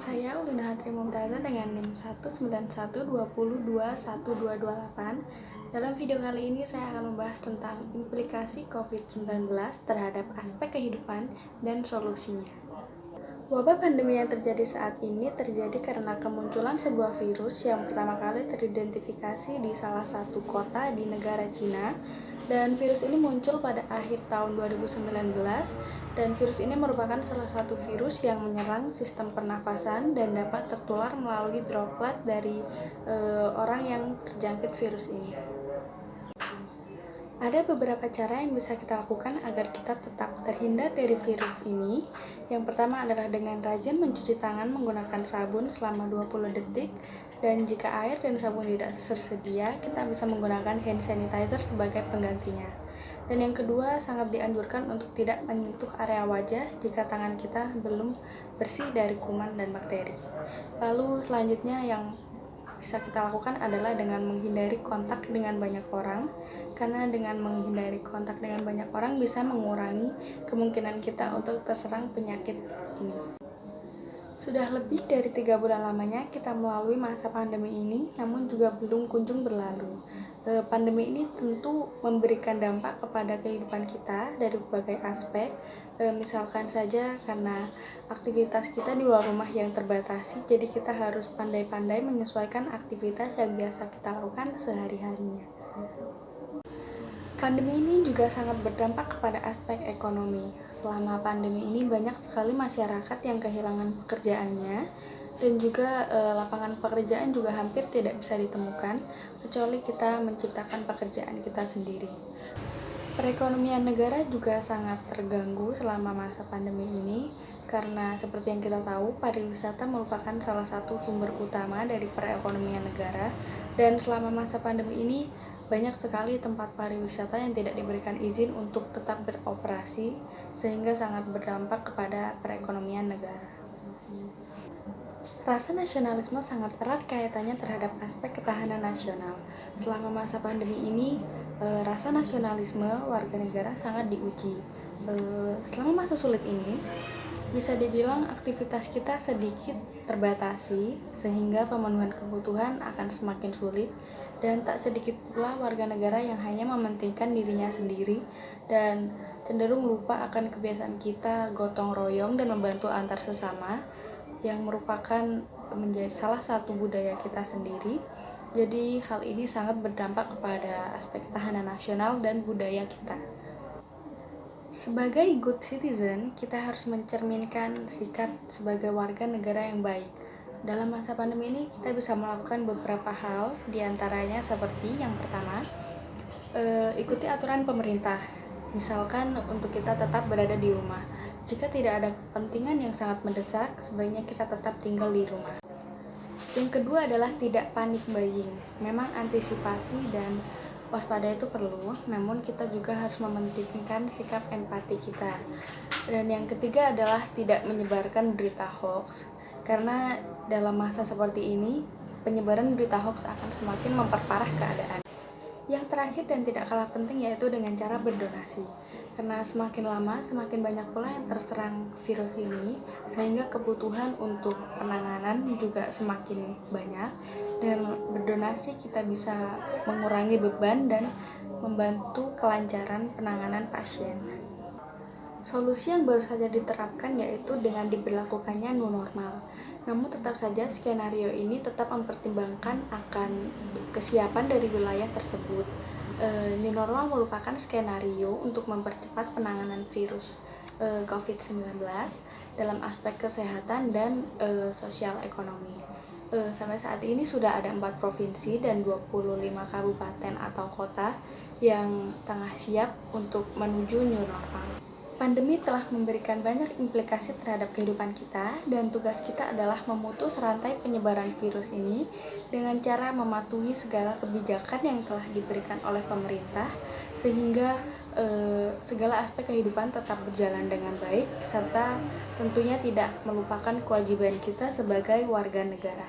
Saya Ulina Hatri Mumtazah dengan NIM 191202128. Dalam video kali ini saya akan membahas tentang implikasi COVID-19 terhadap aspek kehidupan dan solusinya. Wabah pandemi yang terjadi saat ini terjadi karena kemunculan sebuah virus yang pertama kali teridentifikasi di salah satu kota di negara Cina. Dan virus ini muncul pada akhir tahun 2019 dan virus ini merupakan salah satu virus yang menyerang sistem pernafasan dan dapat tertular melalui droplet dari orang yang terjangkit virus ini. Ada beberapa cara yang bisa kita lakukan agar kita tetap terhindar dari virus ini. Yang pertama adalah dengan rajin mencuci tangan menggunakan sabun selama 20 detik. Dan jika air dan sabun tidak tersedia, kita bisa menggunakan hand sanitizer sebagai penggantinya. Dan yang kedua, sangat dianjurkan untuk tidak menyentuh area wajah jika tangan kita belum bersih dari kuman dan bakteri. Lalu selanjutnya yang bisa kita lakukan adalah dengan menghindari kontak dengan banyak orang, karena dengan menghindari kontak dengan banyak orang bisa mengurangi kemungkinan kita untuk terserang penyakit ini. Sudah lebih dari 3 bulan lamanya kita melalui masa pandemi ini, namun juga belum kunjung berlalu. Pandemi ini tentu memberikan dampak kepada kehidupan kita dari berbagai aspek, misalkan saja karena aktivitas kita di luar rumah yang terbatasi, jadi kita harus pandai-pandai menyesuaikan aktivitas yang biasa kita lakukan sehari-harinya. Pandemi ini juga sangat berdampak kepada aspek ekonomi. Selama pandemi ini banyak sekali masyarakat yang kehilangan pekerjaannya, dan juga lapangan pekerjaan juga hampir tidak bisa ditemukan kecuali kita menciptakan pekerjaan kita sendiri. Perekonomian negara juga sangat terganggu selama masa pandemi ini karena seperti yang kita tahu, pariwisata merupakan salah satu sumber utama dari perekonomian negara, dan selama masa pandemi ini banyak sekali tempat pariwisata yang tidak diberikan izin untuk tetap beroperasi sehingga sangat berdampak kepada perekonomian negara. Rasa nasionalisme sangat erat kaitannya terhadap aspek ketahanan nasional. Selama masa pandemi ini, rasa nasionalisme warga negara sangat diuji. Selama masa sulit ini, bisa dibilang aktivitas kita sedikit terbatasi, sehingga pemenuhan kebutuhan akan semakin sulit, dan tak sedikit pula warga negara yang hanya mementingkan dirinya sendiri dan cenderung lupa akan kebiasaan kita gotong royong dan membantu antar sesama, yang merupakan menjadi salah satu budaya kita sendiri. Jadi hal ini sangat berdampak kepada aspek ketahanan nasional dan budaya kita. Sebagai good citizen, kita harus mencerminkan sikap sebagai warga negara yang baik. Dalam masa pandemi ini kita bisa melakukan beberapa hal, diantaranya seperti yang pertama, ikuti aturan pemerintah. Misalkan untuk kita tetap berada di rumah. Jika tidak ada kepentingan yang sangat mendesak, sebaiknya kita tetap tinggal di rumah. Yang kedua adalah tidak panik buying. Memang antisipasi dan waspada itu perlu, namun kita juga harus mementingkan sikap empati kita. Dan yang ketiga adalah tidak menyebarkan berita hoax, karena dalam masa seperti ini, penyebaran berita hoax akan semakin memperparah keadaan. Yang terakhir dan tidak kalah penting yaitu dengan cara berdonasi, karena semakin lama semakin banyak pula yang terserang virus ini, sehingga kebutuhan untuk penanganan juga semakin banyak, dan berdonasi kita bisa mengurangi beban dan membantu kelancaran penanganan pasien. Solusi yang baru saja diterapkan yaitu dengan diberlakukannya new normal. Namun tetap saja skenario ini tetap mempertimbangkan akan kesiapan dari wilayah tersebut. New normal merupakan skenario untuk mempercepat penanganan virus COVID-19 dalam aspek kesehatan dan sosial ekonomi. Sampai saat ini sudah ada 4 provinsi dan 25 kabupaten atau kota yang tengah siap untuk menuju new normal. Pandemi telah memberikan banyak implikasi terhadap kehidupan kita, dan tugas kita adalah memutus rantai penyebaran virus ini dengan cara mematuhi segala kebijakan yang telah diberikan oleh pemerintah, sehingga segala aspek kehidupan tetap berjalan dengan baik, serta tentunya tidak melupakan kewajiban kita sebagai warga negara.